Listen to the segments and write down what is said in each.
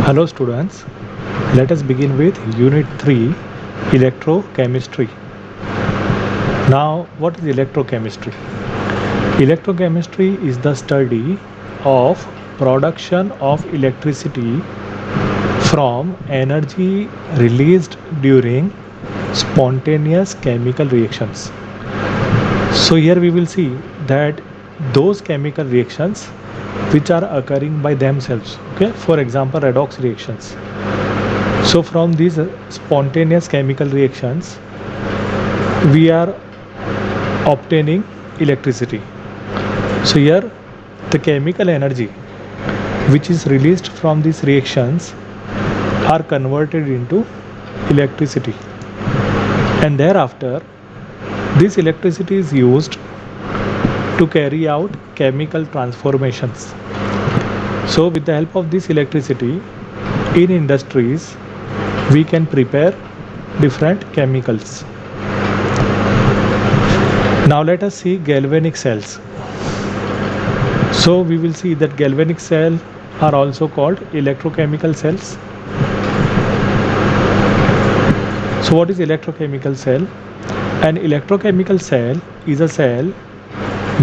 Hello students, let us begin with Unit 3 Electrochemistry. Now what is electrochemistry? Electrochemistry is the study of production of electricity from energy released during spontaneous chemical reactions. So here we will see that those chemical reactions which are occurring by themselves, okay, for example redox reactions. So from these spontaneous chemical reactions we are obtaining electricity. So here the chemical energy which is released from these reactions are converted into electricity, and thereafter this electricity is used to carry out chemical transformations. So with the help of this electricity in industries we can prepare different chemicals. Now let us see galvanic cells. So we will see that galvanic cells are also called electrochemical cells. So what is electrochemical cell? An electrochemical cell is a cell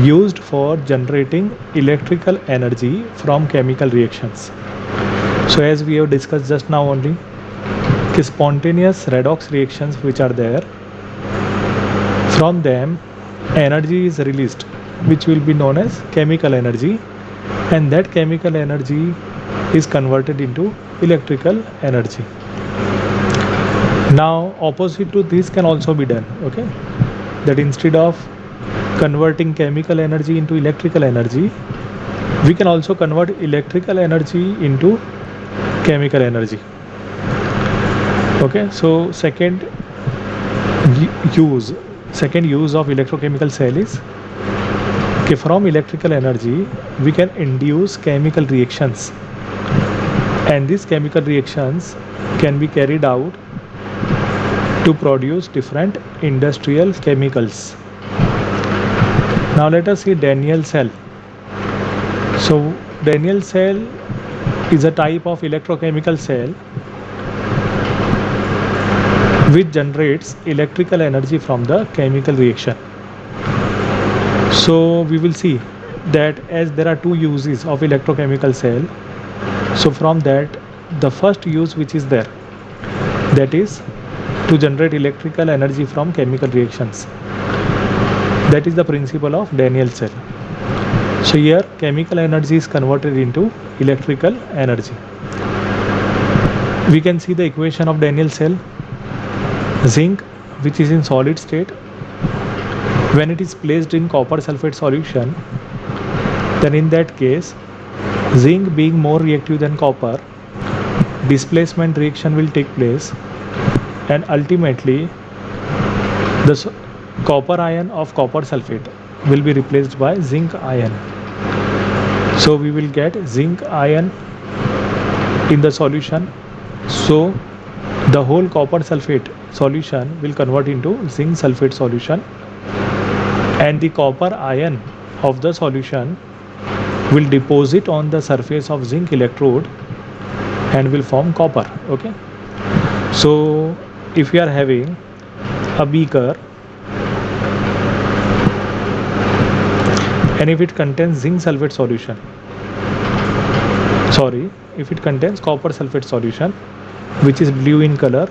used for generating electrical energy from chemical reactions. So as we have discussed just now only, the spontaneous redox reactions which are there, from them energy is released which will be known as chemical energy, and that chemical energy is converted into electrical energy. Now opposite to this can also be done, okay, that instead of converting chemical energy into electrical energy, we can also convert electrical energy into chemical energy. Okay, so second use of electrochemical cell is, okay, from electrical energy we can induce chemical reactions, and these chemical reactions can be carried out to produce different industrial chemicals. Now let us see Daniell cell. So Daniell cell is a type of electrochemical cell which generates electrical energy from the chemical reaction. So we will see that as there are two uses of electrochemical cell, so from that the first use which is there, that is to generate electrical energy from chemical reactions. That is the principle of Daniell cell. So here chemical energy is converted into electrical energy. We can see the equation of Daniell cell. Zinc, which is in solid state, when it is placed in copper sulfate solution, then in that case zinc being more reactive than copper, displacement reaction will take place, and ultimately the copper ion of copper sulfate will be replaced by zinc ion. So we will get zinc ion in the solution. So the whole copper sulfate solution will convert into zinc sulfate solution, and the copper ion of the solution will deposit on the surface of zinc electrode and will form copper. Okay, so if we are having a beaker and if it contains zinc sulfate solution, if it contains copper sulfate solution which is blue in color,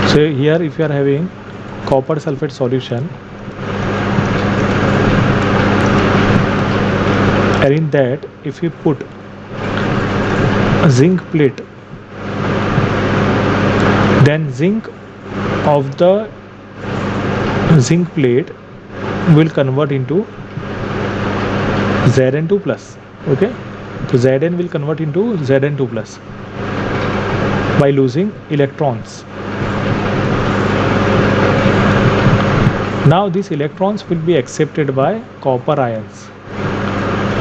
so here if you are having copper sulfate solution, and in that if you put a zinc plate, then zinc of the zinc plate will convert into Zn2 plus. Okay, so Zn will convert into Zn2 plus by losing electrons. Now these electrons will be accepted by copper ions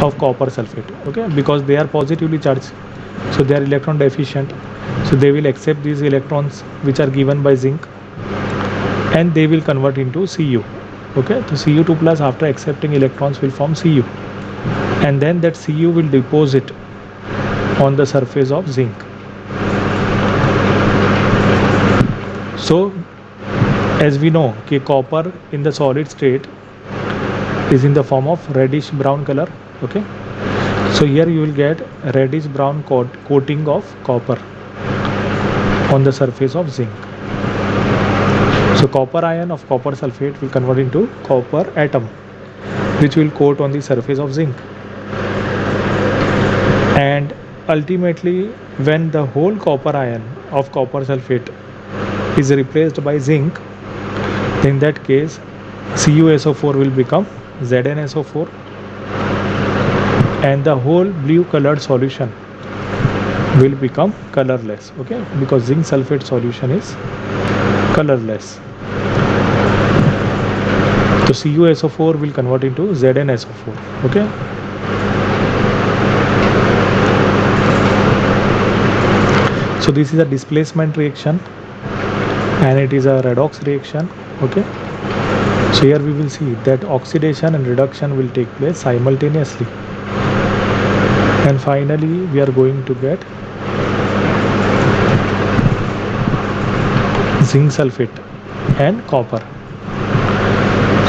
of copper sulfate, okay, because they are positively charged, so they are electron deficient, so they will accept these electrons which are given by zinc, and they will convert into Cu. Okay, so Cu2 plus after accepting electrons will form Cu, and then that Cu will deposit on the surface of zinc. So as we know कि copper in the solid state is in the form of reddish brown color. Okay, so here you will get reddish brown coating of copper on the surface of zinc. So copper ion of copper sulfate will convert into copper atom, which will coat on the surface of zinc. And ultimately, when the whole copper ion of copper sulfate is replaced by zinc, in that case CuSO4 will become ZnSO4, and the whole blue colored solution will become colorless. Okay, because zinc sulfate solution is colorless. So CuSO4 will convert into ZnSO4. Okay, so this is a displacement reaction and it is a redox reaction. Okay, so here we will see that oxidation and reduction will take place simultaneously, and finally we are going to get zinc sulfate and copper.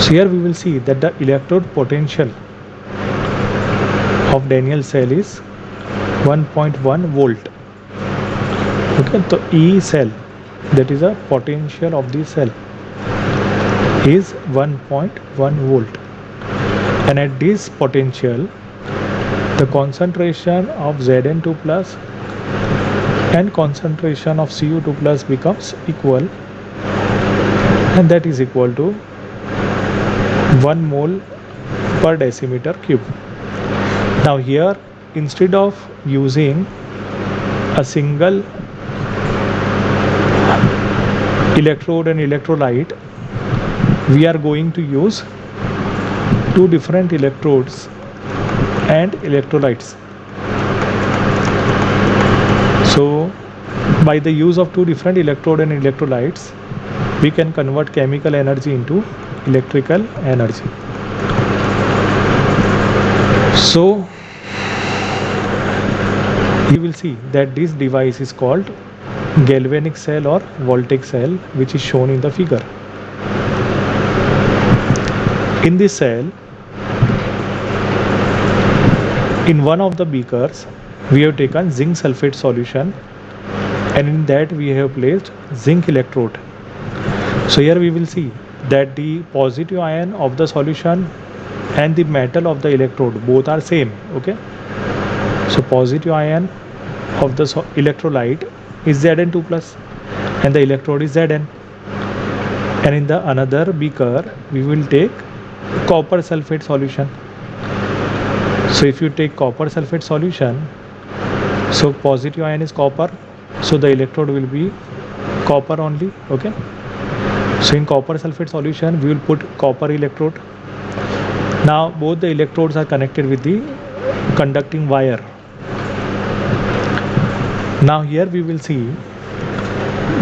So here we will see that the electrode potential of Daniell cell is 1.1 volt. Okay, so E cell, that is a potential of the cell, is 1.1 volt, and at this potential the concentration of Zn2 plus and concentration of Cu2 plus becomes equal, and that is equal to 1 mole per decimeter cube. Now here, instead of using a single electrode and electrolyte, we are going to use two different electrodes and electrolytes. So by the use of two different electrode and electrolytes, we can convert chemical energy into electrical energy. So you will see that this device is called galvanic cell or voltaic cell, which is shown in the figure. In this cell, in one of the beakers we have taken zinc sulfate solution, and in that we have placed zinc electrode. So here we will see that the positive ion of the solution and the metal of the electrode both are same. Okay, so positive ion of the electrolyte is Zn2 plus and the electrode is Zn, and in the another beaker we will take copper sulfate solution. So if you take copper sulfate solution, so positive ion is copper, so the electrode will be copper only. Okay, so in copper sulfate solution we will put copper electrode. Now both the electrodes are connected with the conducting wire. Now here we will see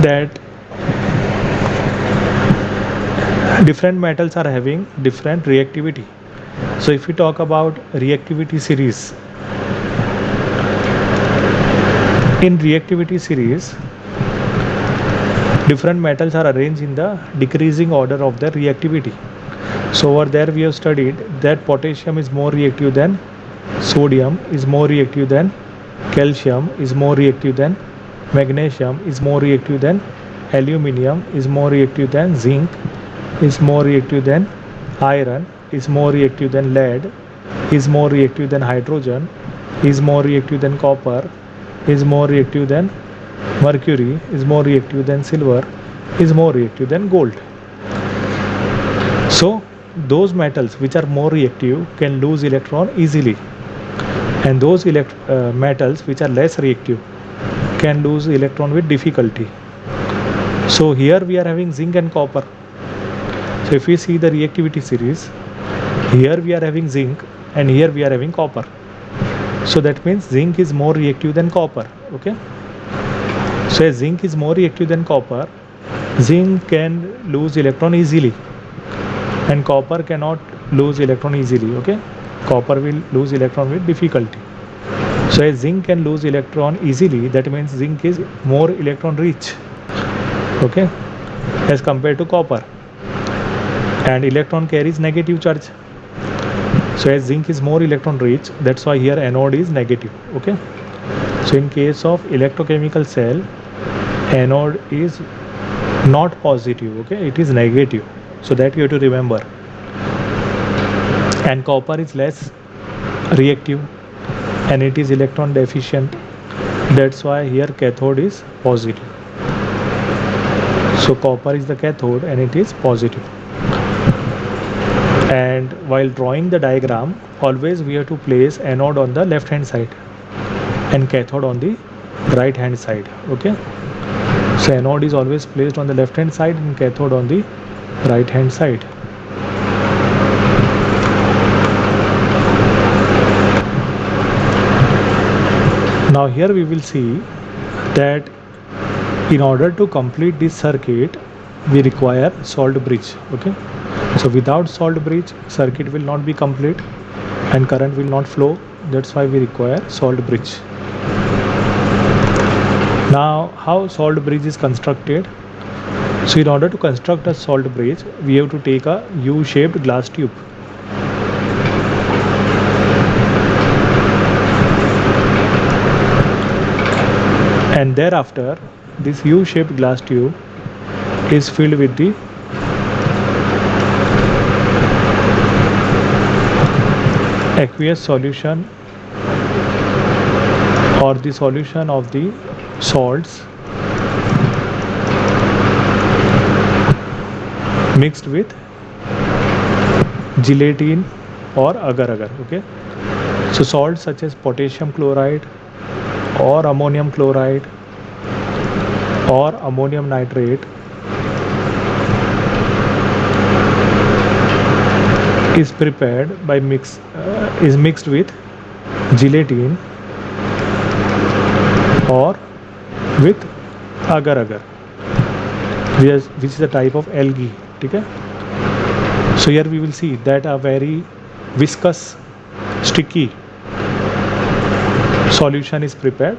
that different metals are having different reactivity. So if we talk about reactivity series, in reactivity series different metals are arranged in the decreasing order of their reactivity. So over there we have studied that potassium is more reactive than sodium, is more reactive than calcium, is more reactive than magnesium, is more reactive than aluminium, is more reactive than zinc, is more reactive than iron, is more reactive than lead, is more reactive than hydrogen, is more reactive than copper, is more reactive than mercury, is more reactive than silver, is more reactive than gold. So those metals which are more reactive can lose electron easily, and those metals which are less reactive can lose electron with difficulty. So here we are having zinc and copper. So if we see the reactivity series, here we are having zinc and here we are having copper. So that means zinc is more reactive than copper. Okay, so as zinc is more reactive than copper, zinc can lose electron easily, and copper cannot lose electron easily. Okay, copper will lose electron with difficulty. So as zinc can lose electron easily, that means zinc is more electron rich, okay, as compared to copper, and electron carries negative charge. So as zinc is more electron rich, that's why here anode is negative. Okay, so in case of electrochemical cell, anode is not positive, okay, it is negative. So that you have to remember. And copper is less reactive and it is electron deficient. That's why here cathode is positive. So copper is the cathode and it is positive. And while drawing the diagram, always we have to place anode on the left hand side and cathode on the right hand side. Okay, so anode is always placed on the left hand side and cathode on the right hand side. Now here we will see that in order to complete this circuit we require salt bridge. Okay, so without salt bridge circuit will not be complete and current will not flow. That's why we require salt bridge. Now how salt bridge is constructed? So in order to construct a salt bridge, we have to take a U-shaped glass tube. And thereafter this U-shaped glass tube is filled with the aqueous solution or the solution of the salts mixed with gelatin or agar-agar. Okay, so salts such as potassium chloride or ammonium chloride or ammonium nitrate is prepared by is mixed with gelatin or with agar-agar, which is a type of algae. Okay, so here we will see that a very viscous, sticky solution is prepared,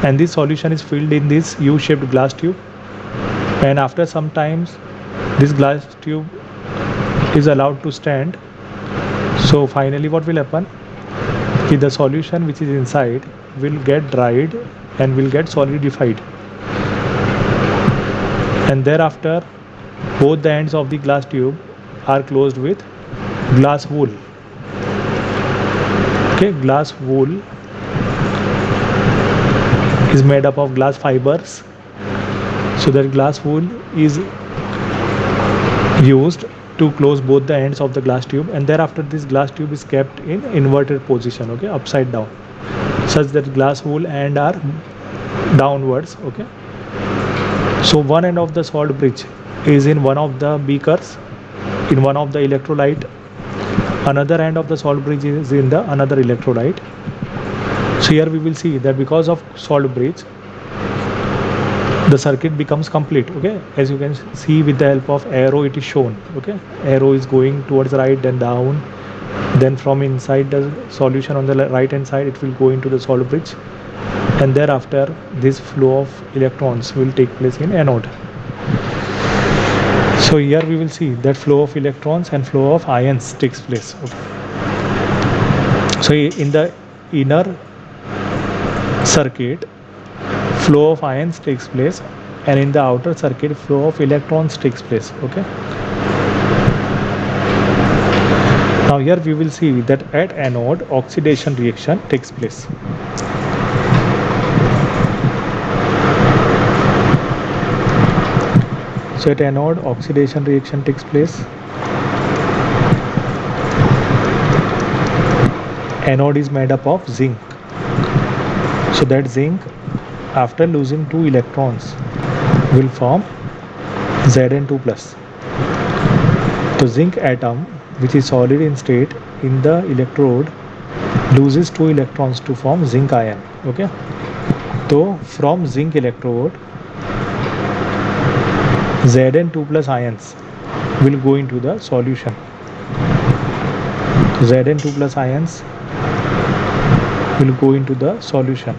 and this solution is filled in this U-shaped glass tube, and after some times this glass tube is allowed to stand. So finally what will happen is the solution which is inside will get dried and will get solidified, and thereafter both the ends of the glass tube are closed with glass wool. Okay, glass wool is made up of glass fibers, so that glass wool is used to close both the ends of the glass tube, and thereafter this glass tube is kept in inverted position, okay, upside down, such that glass wool end are downwards. Okay, so one end of the salt bridge is in one of the beakers in one of the electrolyte, another end of the salt bridge is in the another electrolyte. So here we will see that because of salt bridge the circuit becomes complete. Okay, as you can see with the help of arrow it is shown. Okay, arrow is going towards right, then down, then from inside the solution on the right hand side it will go into the salt bridge, and thereafter this flow of electrons will take place in anode. So here we will see that flow of electrons and flow of ions takes place. Okay, so in the inner circuit flow of ions takes place, and in the outer circuit flow of electrons takes place. Okay, now here we will see that at anode oxidation reaction takes place. So at anode oxidation reaction takes place. Anode is made up of zinc, so that zinc after losing 2 electrons will form Zn2 plus. The zinc atom, which is solid in state, in the electrode loses 2 electrons to form zinc ion. Okay, so from zinc electrode Zn2 plus ions will go into the solution. Zn2 plus ions will go into the solution,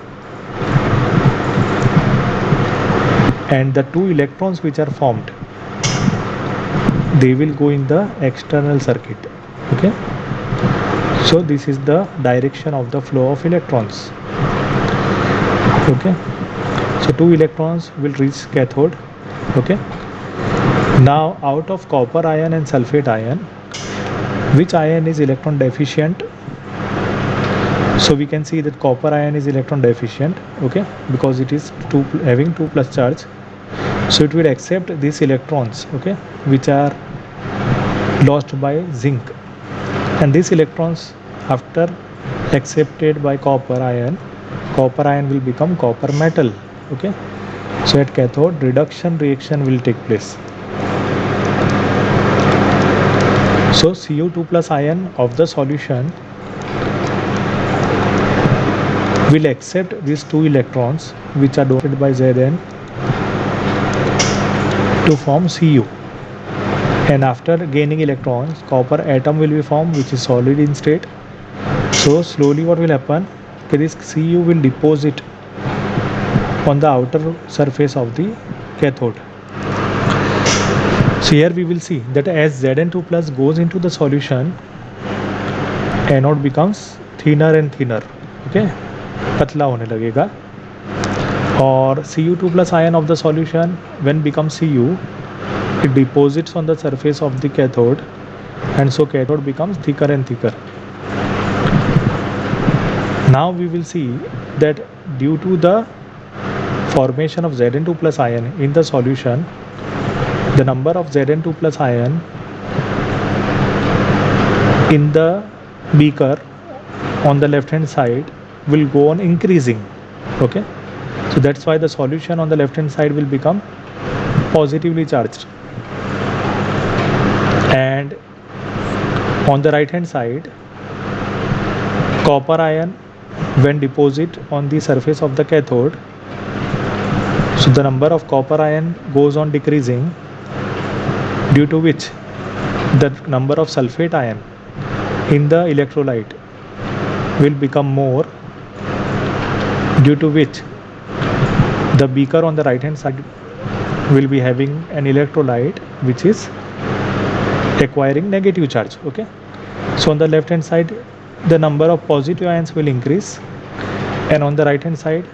and the 2 electrons which are formed, they will go in the external circuit. Okay, so this is the direction of the flow of electrons. Okay, so 2 electrons will reach cathode. Okay, now out of copper ion and sulfate ion, which ion is electron deficient? So we can see that copper ion is electron deficient, okay, because it is having 2 plus charge. So it will accept these electrons, okay, which are lost by zinc, and these electrons, after accepted by copper ion will become copper metal. Okay, so at cathode, reduction reaction will take place. So Cu2 plus ion of the solution will accept these 2 electrons which are donated by Zn to form Cu, and after gaining electrons, copper atom will be formed, which is solid in state. So slowly what will happen, this Cu will deposit on the outer surface of the cathode. So here we will see that as Zn2 plus goes into the solution, anode becomes thinner and thinner, okay, पतला होने लगेगा, और Cu2 plus ion of the solution when becomes Cu, it deposits on the surface of the cathode, and so cathode becomes thicker and thicker. Now we will see that due to the formation of Zn2 plus ion in the solution, the number of Zn2 plus ion in the beaker on the left hand side will go on increasing. Okay, so that's why the solution on the left hand side will become positively charged, and on the right hand side, copper ion when deposit on the surface of the cathode, so the number of copper ion goes on decreasing, due to which the number of sulfate ion in the electrolyte will become more, due to which the beaker on the right hand side will be having an electrolyte which is acquiring negative charge. Okay, so on the left hand side, the number of positive ions will increase, and on the right hand side,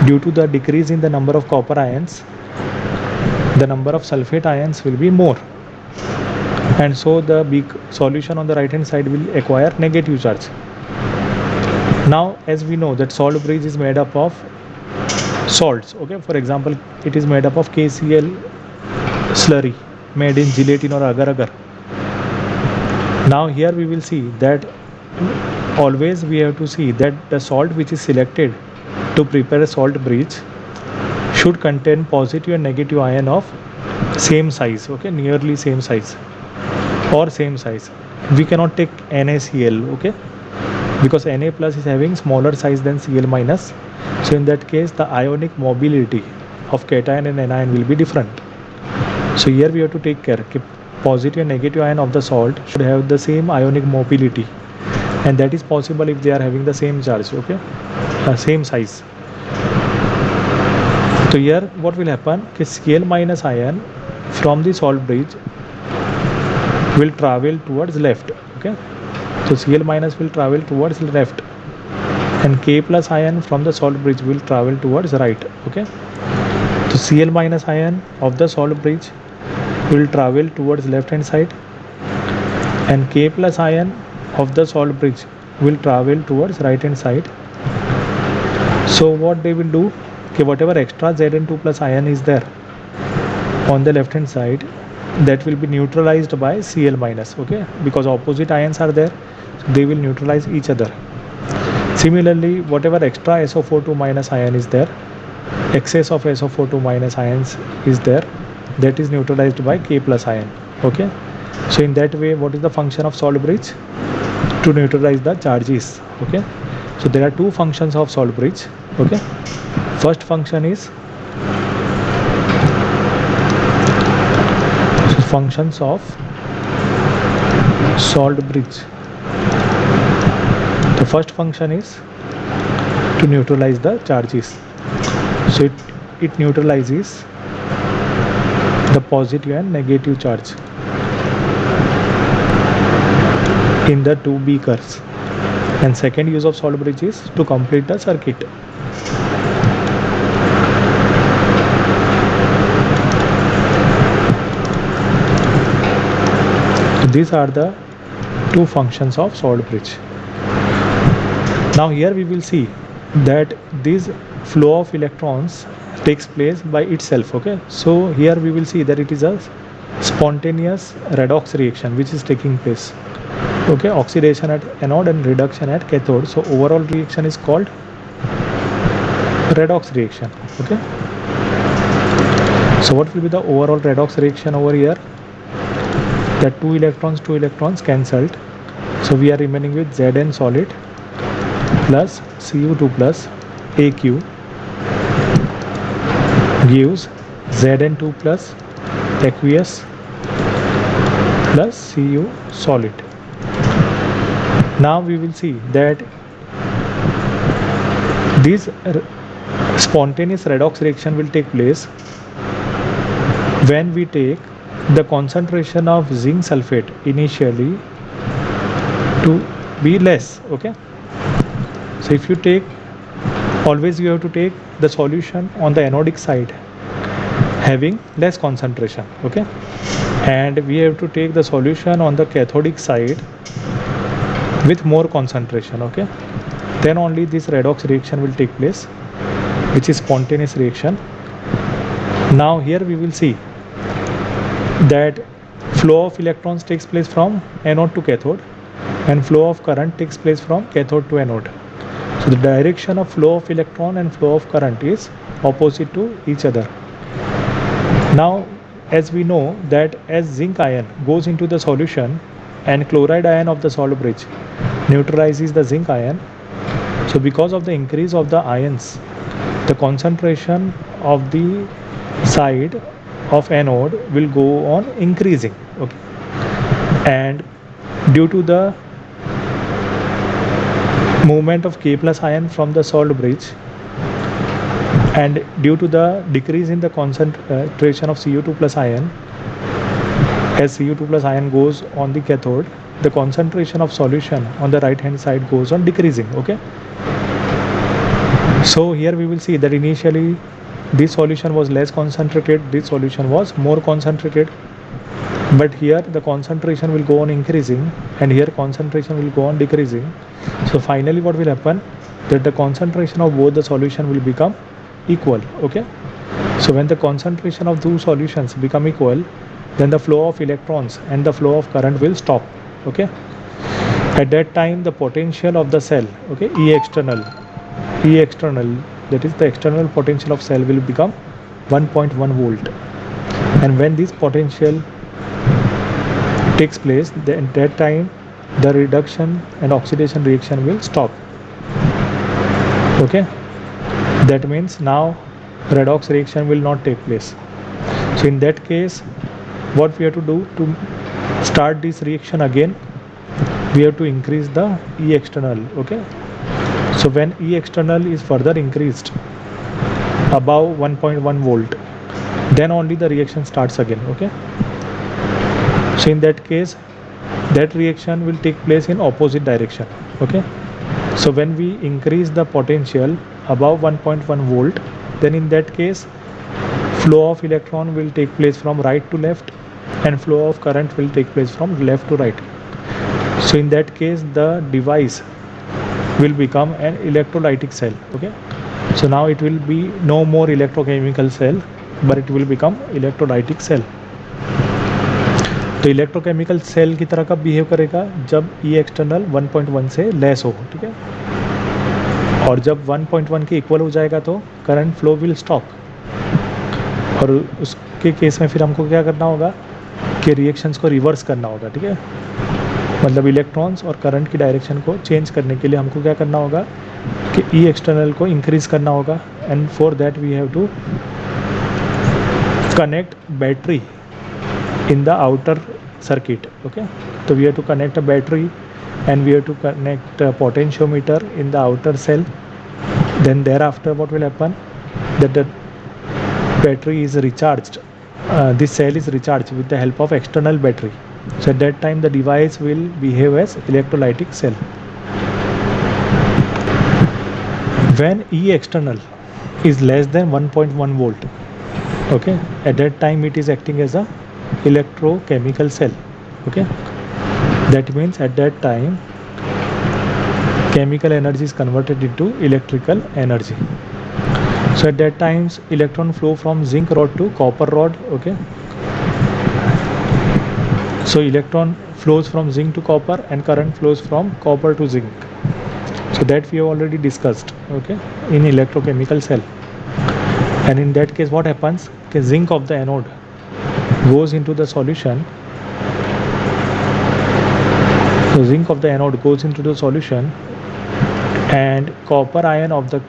due to the decrease in the number of copper ions, the number of sulfate ions will be more, and so the big solution on the right hand side will acquire negative charge. Now as we know that salt bridge is made up of salts. Okay, for example, it is made up of KCl slurry made in gelatin or agar agar. Now here we will see that always we have to see that the salt which is selected to prepare a salt bridge should contain positive and negative ion of same size, okay, nearly same size or same size. We cannot take NaCl, okay, because Na plus is having smaller size than Cl minus. So in that case, the ionic mobility of cation and anion will be different. So here we have to take care. Positive and negative ion of the salt should have the same ionic mobility, and that is possible if they are having the same charge, okay, same size. So here what will happen, Cl minus ion from the salt bridge will travel towards left. Okay, so Cl minus will travel towards left, and K plus ion from the salt bridge will travel towards right. Okay, so Cl minus ion of the salt bridge will travel towards left hand side, and K plus ion of the salt bridge will travel towards right hand side. So what they will do, okay, whatever extra Zn2 plus ion is there on the left hand side, that will be neutralized by Cl minus, okay, because opposite ions are there, so they will neutralize each other. Similarly, whatever extra SO42 minus ion is there, excess of SO42 minus ions is there, that is neutralized by K plus ion. Okay, so in that way, what is the function of salt bridge? To neutralize the charges. Okay, so there are two functions of salt bridge. Okay, first function is, functions of salt bridge. The first function is to neutralize the charges. So it neutralizes the positive and negative charge in the two beakers. And second use of salt bridge is to complete the circuit. So these are the two functions of salt bridge. Now here we will see that this flow of electrons takes place by itself. Okay, so here we will see that it is a spontaneous redox reaction which is taking place. Okay, oxidation at anode and reduction at cathode. So overall reaction is called redox reaction. Okay, so what will be the overall redox reaction over here? The two electrons cancelled, so we are remaining with Zn solid plus Cu2 plus Aq gives Zn2 plus aqueous plus Cu solid. Now we will see that this spontaneous redox reaction will take place when we take the concentration of zinc sulfate initially to be less. Okay, so if you take, always you have to take the solution on the anodic side having less concentration. Okay, and we have to take the solution on the cathodic side with more concentration. Okay, then only this redox reaction will take place, which is spontaneous reaction. Now here we will see that flow of electrons takes place from anode to cathode and flow of current takes place from cathode to anode. So the direction of flow of electron and flow of current is opposite to each other. Now as we know that as zinc ion goes into the solution and chloride ion of the salt bridge neutralizes the zinc ion, so because of the increase of the ions, the concentration of the side of anode will go on increasing. Okay, and due to the movement of K plus ion from the salt bridge and due to the decrease in the concentration of Cu2 plus ion, as Cu2 plus ion goes on the cathode, the concentration of solution on the right hand side goes on decreasing. Okay, so here we will see that initially this solution was less concentrated, this solution was more concentrated, but here the concentration will go on increasing and here concentration will go on decreasing. So finally what will happen, that the concentration of both the solution will become equal. Okay, so when the concentration of two solutions become equal, then the flow of electrons and the flow of current will stop. Okay, at that time the potential of the cell, okay, E external, that is the external potential of cell, will become 1.1 volt, and when this potential takes place, then at that time the reduction and oxidation reaction will stop. Okay, that means now redox reaction will not take place. So in that case what we have to do to start this reaction again, we have to increase the E external. Okay, so when E external is further increased above 1.1 volt, then only the reaction starts again. Okay, so in that case that reaction will take place in opposite direction. Okay, so when we increase the potential above 1.1 volt, then in that case flow of electron will take place from right to left and flow of current will take place from left to right. So in that case the device will become an electrolytic cell. Okay, so now it will be no more electrochemical cell, but it will become electrolytic cell. तो electrochemical cell की तरह कब behave करेगा, जब E external 1.1 से less हो. ठीक है, और जब 1.1 के इक्वल हो जाएगा तो करंट फ्लो विल स्टॉप, और उसके केस में फिर हमको क्या करना होगा कि रिएक्शंस को रिवर्स करना होगा. ठीक है, मतलब इलेक्ट्रॉन्स और करंट की डायरेक्शन को चेंज करने के लिए हमको क्या करना होगा कि E एक्सटर्नल को इंक्रीज़ करना होगा, and for that we have to connect battery in the outer circuit. Okay, so we have to connect a battery and we have to connect a potentiometer in the outer cell. Then thereafter what will happen, that the battery is recharged, this cell is recharged with the help of external battery. So at that time the device will behave as electrolytic cell. When E external is less than 1.1 volt, okay, at that time it is acting as a electrochemical cell. Okay, that means at that time chemical energy is converted into electrical energy. So at that times electron flow from zinc rod to copper rod. Okay, so electron flows from zinc to copper and current flows from copper to zinc. So that we have already discussed, okay, in electrochemical cell. And in that case what happens, the zinc of the anode goes into the solution. So zinc of the anode goes into the solution and copper ion of the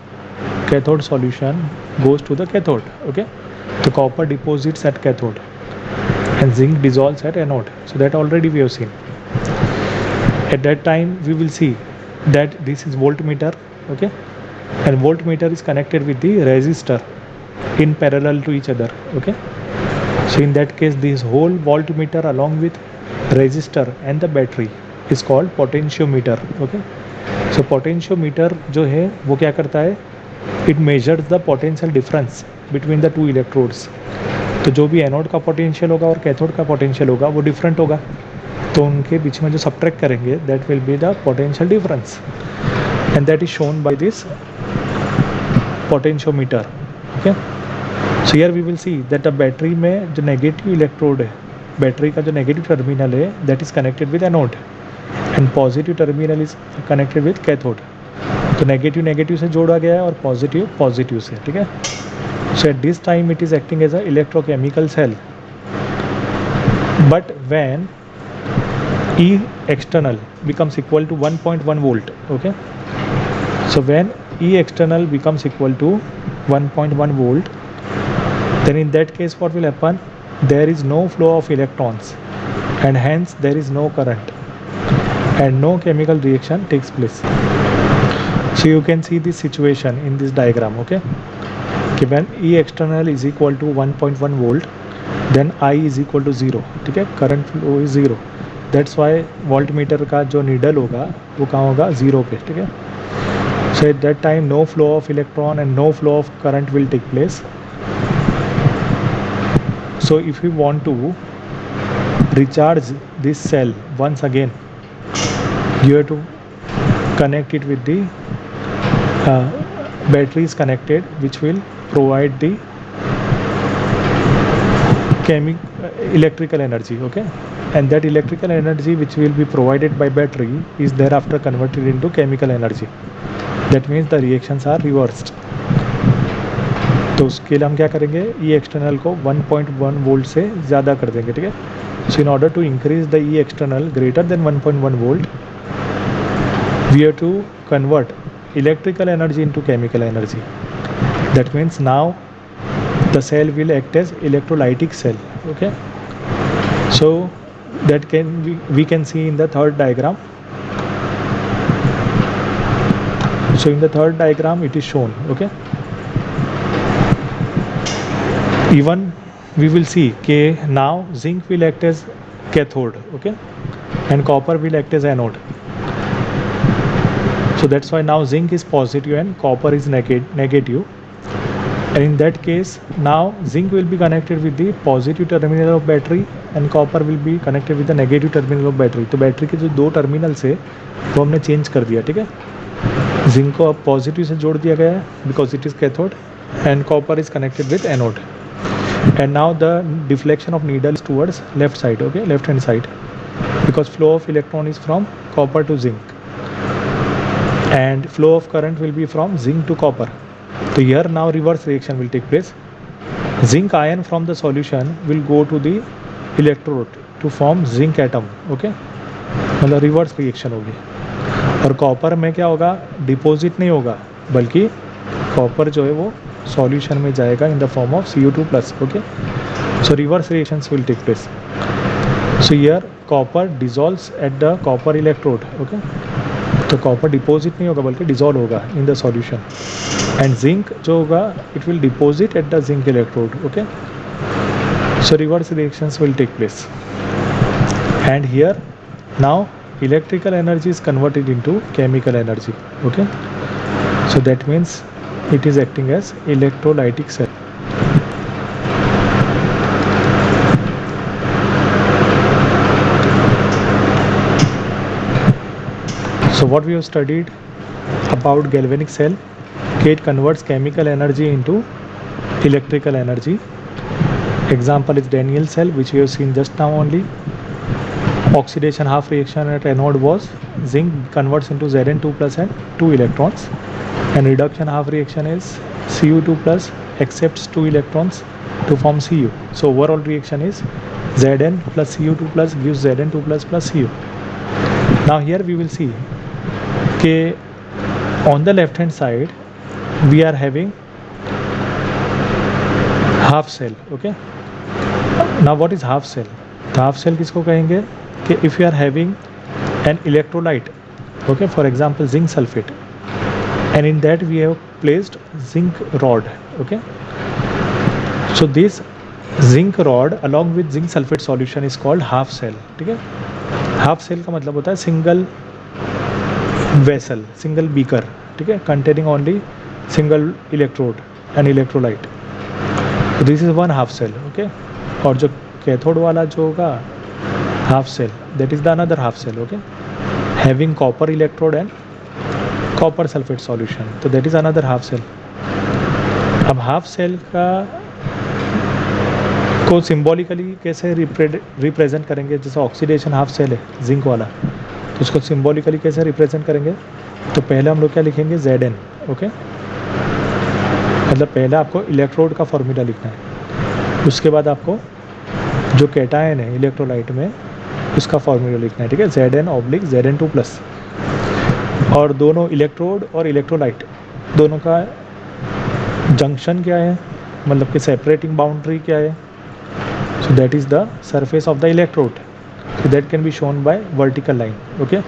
cathode solution goes to the cathode. Okay, the copper deposits at cathode and zinc dissolves at anode. So that already we have seen. At that time we will see that this is voltmeter. Okay, and voltmeter is connected with the resistor in parallel to each other. Okay, so in that case this whole voltmeter along with resistor and the battery is called potentiometer. Okay, so potentiometer जो है वो क्या करता है, it measures the potential difference between the two electrodes. तो जो भी anode का पोटेंशियल होगा और कैथोड का पोटेंशियल होगा वो डिफरेंट होगा, तो उनके बीच में जो सब्ट्रैक्ट करेंगे that will be the potential difference and that is shown by this potentiometer. Okay, so here we will see that the battery में जो नेगेटिव इलेक्ट्रोड है, बैटरी का जो नेगेटिव टर्मिनल है that is connected with anode and positive terminal is connected with cathode. तो negative negative से जोड़ा गया है और पॉजिटिव पॉजिटिव से. ठीक है, so at this time it is acting as a electrochemical cell. But when E external becomes equal to 1.1 volt, okay, so when E external becomes equal to 1.1 volt, then in that case what will happen, there is no flow of electrons and hence there is no current and no chemical reaction takes place. So you can see this situation in this diagram. Okay, when E external is equal to 1.1 volt, then I is equal to 0. ठीक है, current flow is 0. That's why voltmeter का जो needle होगा वो कहाँ होगा, 0 पे. ठीक है, so at that time no flow of electron and no flow of current will take place. So if you want to recharge this cell once again, you have to connect it with the battery is connected, which will provide the electrical energy. Okay, and that electrical energy which will be provided by battery is thereafter converted into chemical energy. That means the reactions are reversed. तो उसके लिए हम क्या करेंगे, ई external को 1.1 volt से ज़्यादा कर देंगे. ठीक है, so in order to increase the E external greater than 1.1 volt, we have to convert electrical energy into chemical energy. That means now the cell will act as electrolytic cell. Okay, so that we can see in the third diagram. So in the third diagram it is shown. Okay, even we will see that now zinc will act as cathode. Okay, and copper will act as anode. So that's why now zinc is positive and copper is negative. And in that case now zinc will be connected with the positive terminal of battery and copper will be connected with the negative terminal of battery. तो battery के जो दो terminals है वो हमने change कर दिया. ठीक है, जिंक को अब पॉजिटिव से जोड़ दिया गया है because it is cathode and copper is connected with anode. And now the deflection of needle is towards left side. Okay, left hand side, because flow of electron is from copper two zinc and flow of current will be from zinc to copper. So here now reverse reaction will take place. Zinc ion from the solution will go to the electrode to form zinc atom. Okay, मतलब reverse reaction होगी. और copper में क्या होगा, deposit नहीं होगा बल्कि copper जो है वो सॉल्यूशन में जाएगा in the form of CO2+. Okay, so reverse reactions will take place. So here copper dissolves at the copper electrode. Okay, तो कॉपर डिपॉजिट नहीं होगा बल्कि डिजॉल्व होगा in the solution. And zinc जो होगा it will deposit at the zinc electrode. Okay, so reverse reactions will take place. And here now electrical energy is converted into chemical energy. Okay, so that means it is acting as electrolytic cell. So what we have studied about galvanic cell, it converts chemical energy into electrical energy. Example is Daniell cell, which we have seen just now only. Oxidation half reaction at anode was zinc converts into Zn2 plus and 2 electrons, and reduction half reaction is Cu2 plus accepts 2 electrons to form Cu. So overall reaction is Zn plus Cu2 plus gives Zn2 plus Cu. Now here we will see okay, on the left hand side we are having half cell. Okay, now what is half cell? तो half cell किसको कहेंगे कि if you are having an electrolyte, okay, for example zinc sulfate, and in that we have placed zinc rod. Okay, so this zinc rod along with zinc sulfate solution is called half cell. ठीक है, half cell का मतलब होता है single vessel, single beaker. ठीक है, containing only single electrode and electrolyte. This is one half cell. Okay, और जो कैथोड वाला जो होगा half cell, that is the another half cell. Okay, having copper electrode and copper sulphate solution, तो that is another half cell. अब half cell का को symbolically कैसे रिप्रेजेंट करेंगे? जैसे ऑक्सीडेशन हाफ सेल है जिंक वाला, तो उसको सिम्बॉलिकली कैसे रिप्रेजेंट करेंगे? तो पहले हम लोग क्या लिखेंगे? Zn. ओके, मतलब पहले आपको इलेक्ट्रोड का फॉर्मूला लिखना है, उसके बाद आपको जो कैटायन है इलेक्ट्रोलाइट में उसका फॉर्मूला लिखना है. ठीक है, Zn ऑब्लिक Zn2 प्लस, और दोनों इलेक्ट्रोड और इलेक्ट्रोलाइट दोनों का जंक्शन क्या है, मतलब कि सेपरेटिंग बाउंड्री क्या है? So that is the surface of the electrode. So that can be shown by vertical line. Okay,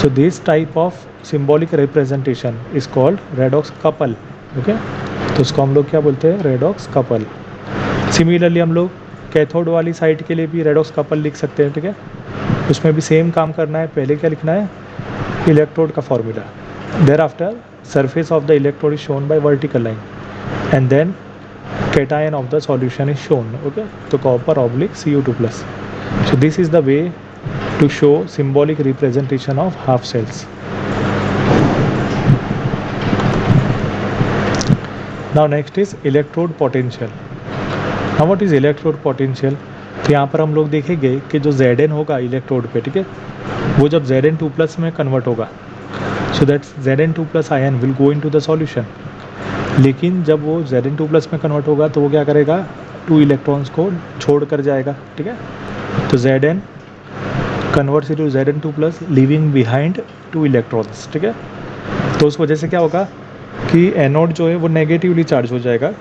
so this type of symbolic representation is called redox couple. Okay, तो उसको हम लोग क्या बोलते हैं? redox couple. Similarly हम लोग cathode वाली साइड के लिए भी redox couple लिख सकते हैं. ठीक है, उसमें भी सेम काम करना है. पहले क्या लिखना है? इलेक्ट्रोड का formula. thereafter surface of the electrode is shown by vertical line, and then cation of the solution is shown. Okay, तो copper oblique Cu2 plus. So this is the way to show symbolic representation of half cells. Now next is electrode potential. Now what is electrode potential? तो यहाँ पर हम लोग देखेंगे कि जो Zn होगा इलेक्ट्रोड पे, ठीक है, वो जब Zn2 प्लस में कन्वर्ट होगा, so that Zn2 plus ion will go into the solution. लेकिन जब वो Zn2 प्लस में कन्वर्ट होगा तो वो क्या करेगा? 2 इलेक्ट्रॉन्स को छोड़ कर जाएगा. ठीक है, तो Zn converts into Zn2 plus leaving behind 2 electrons. ठीक है, तो उस वजह से क्या होगा कि एनोड जो है वो नेगेटिवली चार्ज हो जाएगा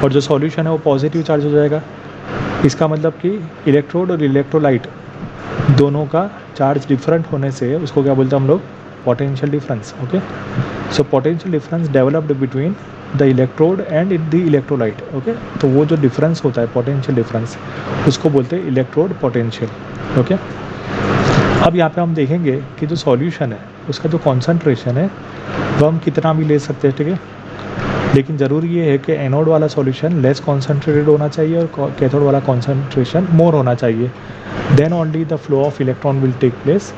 और जो सॉल्यूशन है वो पॉजिटिव चार्ज हो जाएगा. इसका मतलब कि इलेक्ट्रोड और इलेक्ट्रोलाइट दोनों का चार्ज डिफरेंट होने से उसको क्या बोलते हैं हम लोग? Potential difference. Okay, so potential difference developed between the electrode and the electrolyte. Okay, तो वो जो डिफरेंस होता है पोटेंशियल डिफरेंस, उसको बोलते हैं इलेक्ट्रोड पोटेंशियल. ओके, अब यहाँ पे हम देखेंगे कि जो सॉल्यूशन है उसका जो कॉन्सेंट्रेशन है वो हम कितना भी ले सकते हैं. ठीक है, लेकिन ज़रूरी ये है कि एनोड वाला सॉल्यूशन लेस कॉन्सेंट्रेटेड होना चाहिए और कैथोड वाला कॉन्सेंट्रेशन मोर होना चाहिए. Then only the flow of electron will take place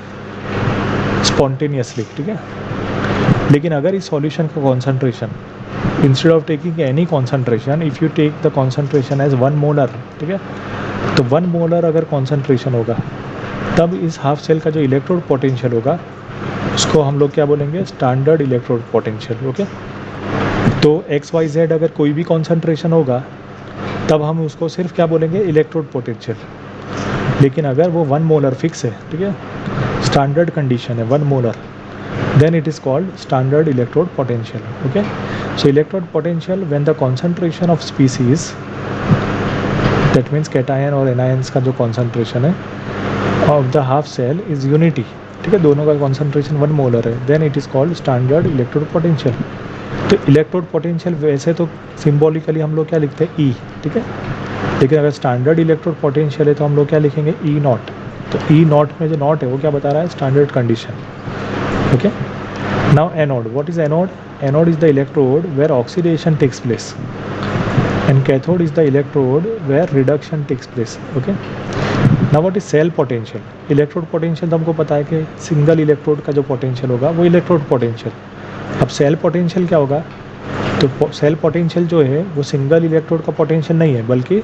spontaneously. ठीक है, लेकिन अगर इस सॉल्यूशन का concentration instead of taking any concentration, if you take the concentration as 1 molar, ठीक है, तो 1 मोलर अगर कॉन्सेंट्रेशन होगा तब इस हाफ सेल का जो इलेक्ट्रोड पोटेंशियल होगा उसको हम लोग क्या बोलेंगे? Standard electrode potential. ओके, तो XYZ अगर कोई भी कॉन्सेंट्रेशन होगा तब हम उसको सिर्फ क्या बोलेंगे? Electrode potential. लेकिन अगर वो 1 मोलर फिक्स है, ठीक है, स्टैंडर्ड कंडीशन है 1 molar, then it is called standard electrode potential. Okay, so electrode potential when the concentration of species that means cation और एनायंस का जो कॉन्सेंट्रेशन है of the half cell is unity, ठीक है, दोनों का कॉन्सेंट्रेशन 1 मोलर है, then it is called standard electrode potential. तो इलेक्ट्रोड पोटेंशियल वैसे तो सिम्बॉलिकली हम लोग क्या लिखते हैं ई, ठीक है, लेकिन अगर स्टैंडर्ड इलेक्ट्रोड पोटेंशियल है तो हम लोग क्या लिखेंगे ई नॉट। तो ई नॉट में जो नॉट है वो क्या बता रहा है, standard condition, okay. Now anode, what is anode? Anode is the electrode where oxidation takes place and cathode is the electrode where reduction takes place, okay. Now what is cell potential? Electrode potential तो हमको पता है कि single electrode का जो potential होगा वो electrode potential. अब सेल पोटेंशियल क्या होगा? तो सेल पोटेंशियल जो है वो सिंगल इलेक्ट्रोड का पोटेंशियल नहीं है, बल्कि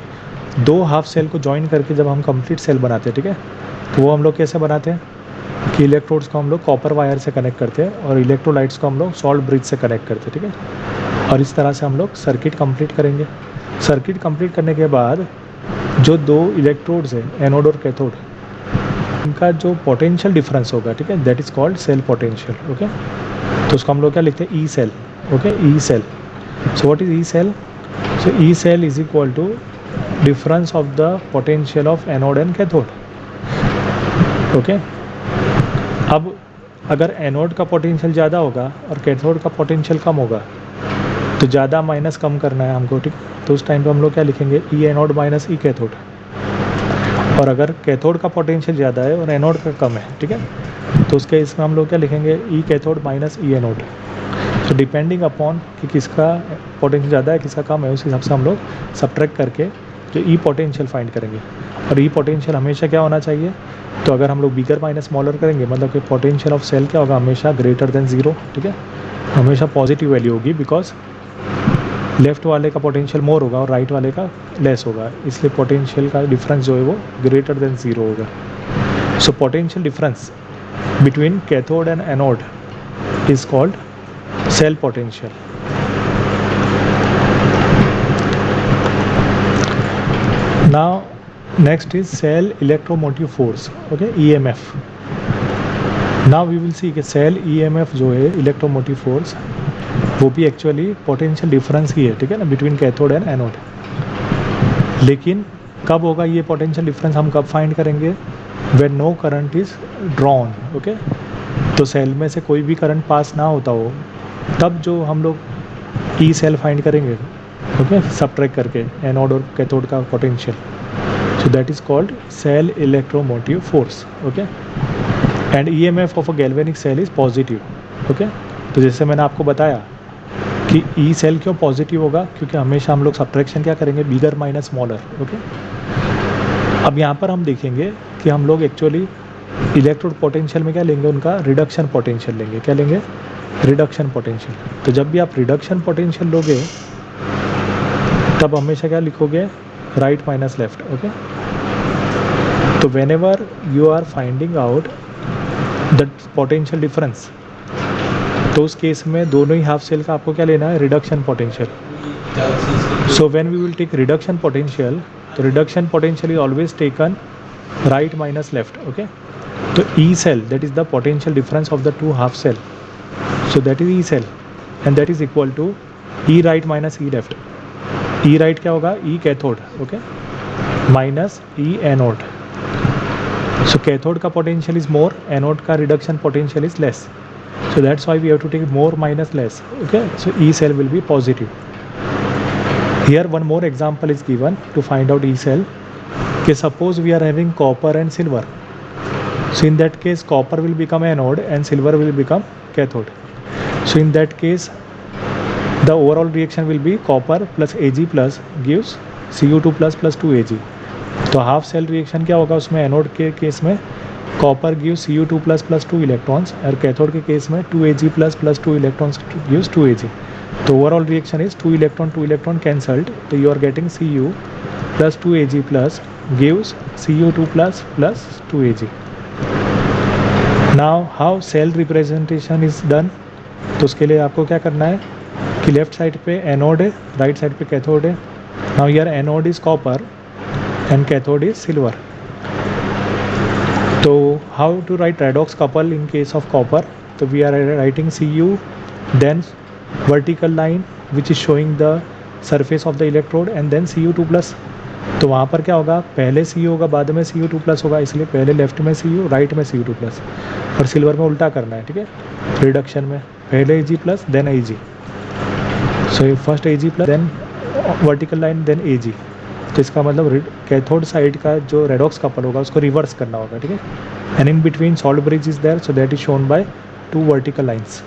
दो हाफ सेल को ज्वाइन करके जब हम कंप्लीट सेल बनाते हैं, ठीक है, तो वो हम लोग कैसे बनाते हैं कि इलेक्ट्रोड्स को हम लोग कॉपर वायर से कनेक्ट करते हैं और इलेक्ट्रोलाइट्स को हम लोग सॉल्ट ब्रिज से कनेक्ट करते हैं, ठीक है, और इस तरह से हम लोग सर्किट कंप्लीट करेंगे। सर्किट कंप्लीट करने के बाद जो दो इलेक्ट्रोड्स हैं एनोड और कैथोड, उनका जो पोटेंशियल डिफरेंस होगा, ठीक है, that is called cell potential, okay. तो उसको हम लोग क्या लिखते हैं, E cell, okay, E cell. So what is E cell? So E cell is equal to difference of the potential of anode and cathode, okay. अब अगर anode का पोटेंशियल ज़्यादा होगा और कैथोड का पोटेंशियल कम होगा तो ज़्यादा माइनस कम करना है हमको, ठीक, तो उस टाइम पे हम लोग क्या लिखेंगे, ई एनोड माइनस ई कैथोड। और अगर कैथोड का पोटेंशियल ज़्यादा है और एनोड का कम है, ठीक है, तो उसके इसमें हम लोग क्या लिखेंगे, ई कैथोड माइनस ई एनोड। तो डिपेंडिंग अपॉन कि किसका पोटेंशियल ज़्यादा है किसका कम है, उस हिसाब से हम लोग सब्ट्रैक्ट करके जो ई पोटेंशियल फाइंड करेंगे। और ई पोटेंशियल हमेशा क्या होना चाहिए, तो अगर हम लोग बिगर माइनस स्मॉलर करेंगे मतलब कि पोटेंशियल ऑफ सेल क्या होगा, हमेशा ग्रेटर देन ज़ीरो, ठीक है, हमेशा पॉजिटिव वैल्यू होगी, बिकॉज लेफ्ट वाले का पोटेंशियल मोर होगा और राइट वाले का लेस होगा, इसलिए पोटेंशियल का डिफरेंस जो है वो ग्रेटर देन ज़ीरो होगा। So potential difference between cathode and anode is called cell potential. Now next is cell electromotive force, okay, EMF। Now we will see कि सेल EMF जो है इलेक्ट्रोमोटिव फोर्स वो भी actually potential difference ही है, ठीक है ना, बिटवीन कैथोड एंड एनोड। लेकिन कब होगा ये पोटेंशियल डिफरेंस, हम कब फाइंड करेंगे, when no current is drawn, okay. तो सेल में से कोई भी करंट पास ना होता हो तब जो हम लोग ई सेल फाइंड करेंगे, ओके, सब्ट्रैक्ट करके एनोड और कैथोड का potential. So that is called cell electromotive force, okay. And EMF of a galvanic cell is positive, okay. तो जैसे मैंने आपको बताया कि ई सेल क्यों पॉजिटिव होगा, क्योंकि हमेशा हम लोग सब्ट्रैक्शन क्या करेंगे, बिगर माइनस स्मॉलर, ओके। अब यहाँ पर हम देखेंगे कि हम लोग एक्चुअली इलेक्ट्रोड पोटेंशियल में क्या लेंगे, उनका रिडक्शन पोटेंशियल लेंगे। क्या लेंगे, रिडक्शन पोटेंशियल। तो जब भी आप रिडक्शन पोटेंशियल लोगे तब हमेशा क्या लिखोगे, राइट माइनस लेफ्ट, ओके। तो whenever you are finding out the potential difference, तो उस केस में दोनों ही हाफ सेल का आपको क्या लेना है, reduction potential. So when we will take reduction potential, तो reduction potential is always taken right minus left, okay. तो E cell that is the potential difference of the two half cell, so that is E cell and that is equal to E right minus E left. E right क्या होगा, E cathode, okay, minus E anode. So cathode का potential is more, anode का reduction potential is less, so that's why we have to take more minus less, okay. So E cell will be positive. Here one more example is given to find out E cell. Okay, suppose we are having copper and silver, so in that case copper will become anode and silver will become cathode. So in that case the overall reaction will be copper plus Ag plus gives Cu2 plus 2Ag. तो half cell reaction क्या होगा उसमें, anode के case में copper gives Cu2 plus 2 electrons और cathode के case में 2Ag plus 2 electrons gives 2Ag। तो overall reaction is 2 electron cancelled, तो you are getting Cu plus 2Ag plus gives Cu2 plus 2Ag। Now how cell representation is done, तो उसके लिए आपको क्या करना है कि लेफ्ट साइड पे एनोड है, राइट साइड पे कैथोड है। Now here anode is copper and cathode is silver. तो how to write redox couple in case of copper, तो we are writing Cu, then vertical line which is showing the surface of the electrode and then Cu2 plus तो वहाँ पर क्या होगा, पहले Cu होगा बाद में Cu2+ होगा, इसलिए पहले लेफ्ट में Cu राइट में Cu2+। और सिल्वर में उल्टा करना है, ठीक है, रिडक्शन में पहले Ag+ then Ag। So first Ag+ then vertical line then Ag। तो इसका मतलब कैथोड साइड का जो रेडॉक्स कपल होगा उसको रिवर्स करना होगा, ठीक है। And in between salt bridge is there, so that is shown by 2 vertical lines.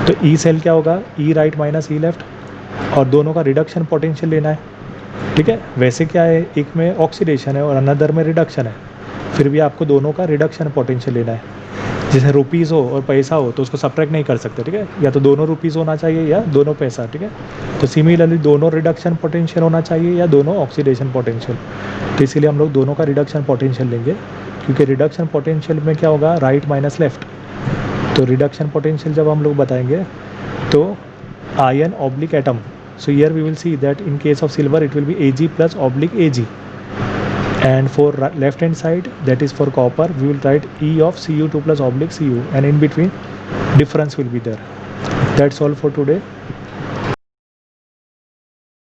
तो ई सेल क्या होगा, E right minus E left, और दोनों का रिडक्शन पोटेंशियल लेना है, ठीक है। वैसे क्या है, एक में ऑक्सीडेशन है और अनदर में रिडक्शन है, फिर भी आपको दोनों का रिडक्शन पोटेंशियल लेना है। जैसे रुपीज़ हो और पैसा हो तो उसको सब्ट्रैक्ट नहीं कर सकते, ठीक है, या तो दोनों रुपीज़ होना चाहिए या दोनों पैसा, ठीक है। तो सिमिलरली दोनों रिडक्शन पोटेंशियल होना चाहिए या दोनों ऑक्सीडेशन पोटेंशियल। तो इसीलिए हम लोग दोनों का रिडक्शन पोटेंशियल लेंगे, क्योंकि रिडक्शन पोटेंशियल में क्या होगा, राइट माइनस लेफ्ट। तो रिडक्शन पोटेंशियल जब हम लोग बताएंगे तो ion oblique atom, so here we will see that in case of silver it will be Ag+/Ag, and for left hand side, that is for copper, we will write E of Cu2+/Cu, and in between difference will be there. That's all for today.